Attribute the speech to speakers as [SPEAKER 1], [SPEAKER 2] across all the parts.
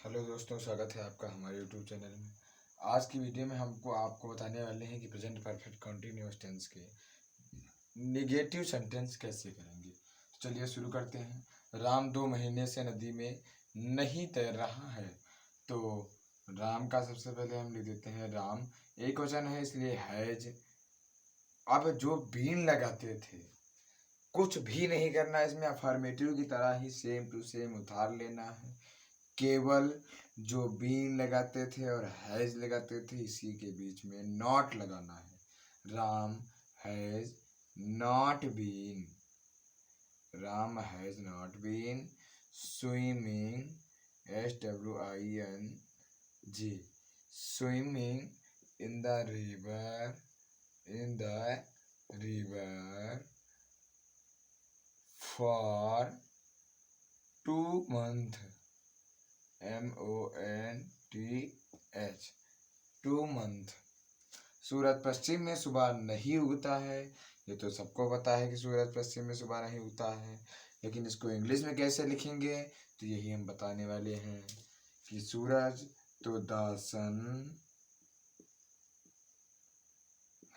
[SPEAKER 1] Hello दोस्तों, स्वागत है आपका हमारे यूट्यूब चैनल में। आज की वीडियो में हमको आपको बताने वाले हैं कि प्रेजेंट परफेक्ट कंटिन्यूअस टेंस के नेगेटिव सेंटेंस कैसे करेंगे। तो चलिए शुरू करते हैं। राम 2 महीने से नदी में नहीं तैर रहा है। तो राम का सबसे पहले हम लिख देते हैं राम, एक वचन है इसलिए हैज। अब जो बीन लगाते थे, कुछ भी नहीं करना, इसमें अफर्मेटिव की तरह ही सेम टू सेम उतार लेना है। केवल जो बीन लगाते थे और हैज लगाते थे, इसी के बीच में नॉट लगाना है। Ram has not been, Ram has not been swimming, SWING, swimming in the river, for 2 months, MONTH, 2 month। सूरज पश्चिम में सुबह नहीं उगता है। ये तो सबको पता है कि सूरज पश्चिम में सुबह नहीं उगता है, लेकिन इसको इंग्लिश में कैसे लिखेंगे तो यही हम बताने वाले हैं कि सूरज, तो the sun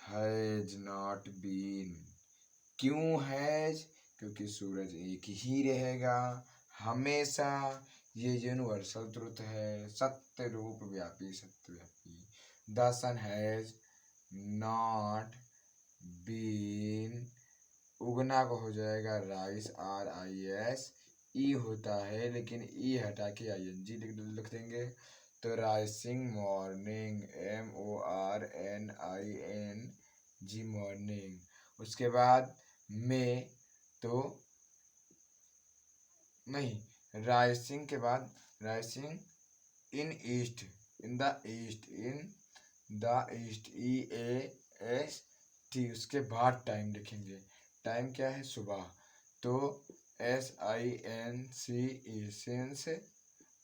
[SPEAKER 1] has not been. क्यों हैज? क्योंकि सूरज एक ही रहेगा हमेशा। ये यूनिवर्सल ट्रुथ है, सत्य रूप व्यापी, सत्यव्यापी। The sun has not been, उगना को हो जाएगा राइस, RIS, ई होता है लेकिन ई हटा के ING लिख देंगे। तो राइसिंग मॉर्निंग, MORNING, मॉर्निंग। उसके बाद में तो नहीं, राइसिंग के बाद rising in east, in the east, EAST। उसके बाद टाइम लिखेंगे। टाइम क्या है? सुबह। तो SINCE, since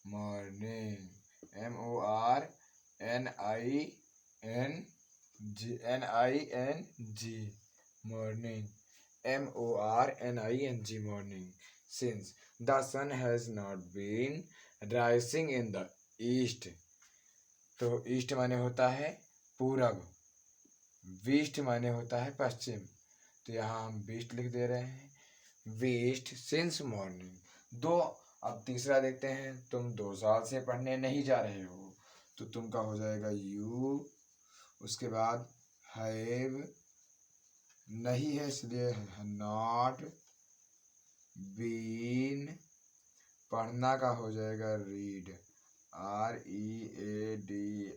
[SPEAKER 1] morning, MORNING, morning, morning. Since the sun has not been rising in the east, तो ईस्ट माने होता है पूरब, वेस्ट माने होता है पश्चिम। तो यहाँ हम वेस्ट लिख दे रहे हैं, वेस्ट सिंस मॉर्निंग। अब तीसरा देखते हैं। तुम 2 साल से पढ़ने नहीं जा रहे हो, तो तुम का हो जाएगा यू। उसके बाद हैव नहीं है इसलिए नॉट बीन, पढ़ना का हो जाएगा रीड, READING,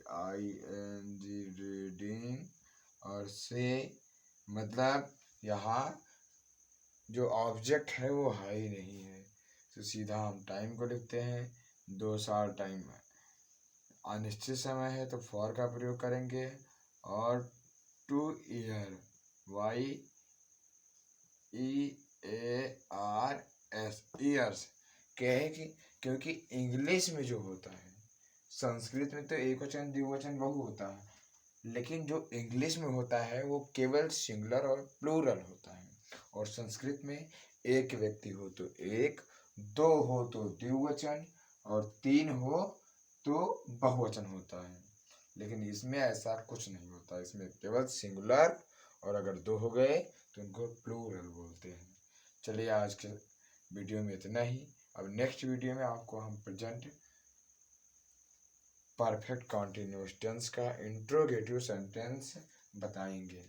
[SPEAKER 1] रीडिंग। और से मतलब यहाँ जो ऑब्जेक्ट है वो है ही नहीं है, तो सीधा हम टाइम को लिखते हैं। 2 साल टाइम अनिश्चित समय है तो फॉर का प्रयोग करेंगे। और 2 ईयर, YEARS, ईयर्स। क्या है कि क्योंकि इंग्लिश में जो होता है, संस्कृत में तो एक वचन द्विवचन बहु होता है, लेकिन जो इंग्लिश में होता है वो केवल सिंगुलर और प्लूरल होता है। और संस्कृत में एक व्यक्ति हो तो एक, 2 हो तो द्विवचन, और 3 हो तो बहुवचन होता है। लेकिन इसमें ऐसा कुछ नहीं होता, इसमें केवल सिंगुलर, और अगर 2 हो गए तो उनको प्लूरल बोलते हैं। चलिए आज के वीडियो में इतना ही। अब नेक्स्ट वीडियो में आपको हम प्रेजेंट परफेक्ट कंटिन्यूअस टेंस का इंट्रोगेटिव सेंटेंस बताएंगे।